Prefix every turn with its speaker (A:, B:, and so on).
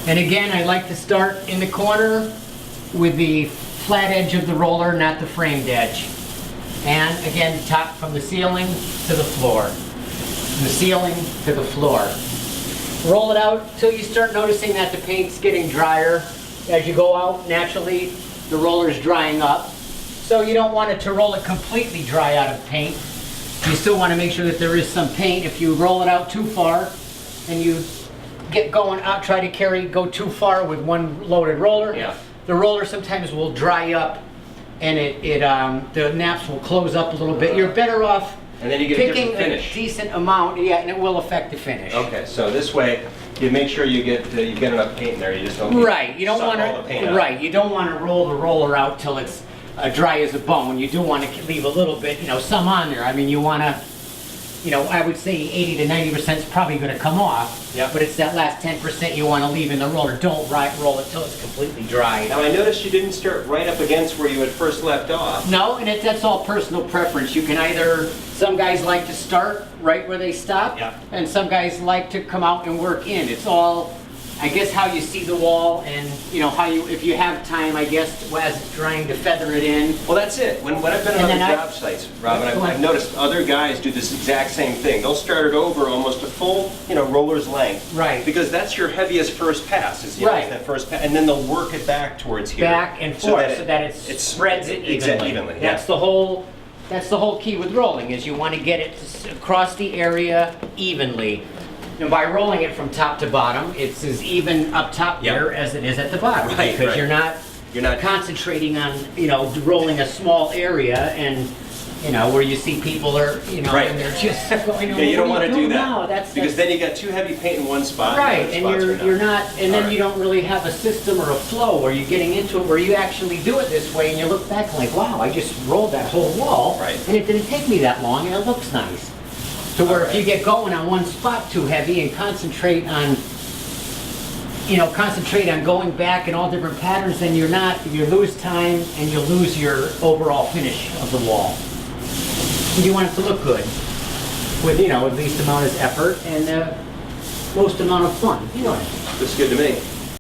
A: And again, I like to start in the corner with the flat edge of the roller, not the framed edge. And again, top from the ceiling to the floor. From the ceiling to the floor. Roll it out till you start noticing that the paint's getting drier. As you go out, naturally, the roller's drying up. So you don't want it to roll it completely dry out of paint. You still want to make sure that there is some paint. If you roll it out too far and you get going out, try to go too far with one loaded roller, the roller sometimes will dry up and the naps will close up a little bit. You're better off
B: and then you get
A: picking
B: a
A: decent amount, and it will affect the finish.
B: Okay, so this way you make sure you get enough paint in there. You just don't
A: you don't want to you don't want to roll the roller out till it's dry as a bone. You do want to leave a little bit, some on there. I mean, you want to, I would say 80 to 90% is probably going to come off.
B: Yep.
A: But it's that last 10% you want to leave in the roller. Don't roll it till it's completely dry.
B: Now I noticed you didn't start right up against where you had first left off.
A: No, and that's all personal preference. You can some guys like to start right where they stop, and some guys like to come out and work in. It's all, I guess, how you see the wall, and if you have time, I guess, as it's drying, to feather it in.
B: Well, that's it. When I've been on other job sites, Robin, I've noticed other guys do this exact same thing. They'll start it over almost a full, roller's length.
A: Right.
B: Because that's your heaviest first pass. Is that first pass, and then they'll work it back towards here.
A: Back and forth, so that it spreads it evenly. That's the whole key with rolling, is you want to get it across the area evenly. And by rolling it from top to bottom, it's as even up top there as it is at the bottom.
B: Right,
A: because you're not concentrating on, rolling a small area and, where you see people are, and they're just going,
B: you don't want to do that.
A: No,
B: because then you got too heavy paint in one spot.
A: Right, and you're not, and then you don't really have a system or a flow where you're getting into it, where you actually do it this way and you look back like, wow, I just rolled that whole wall.
B: Right.
A: And it didn't take me that long and it looks nice. To where if you get going on one spot too heavy and concentrate on going back in all different patterns, then you lose time and you lose your overall finish of the wall. You want it to look good with, least amount of effort and most amount of fun.
B: Looks good to me.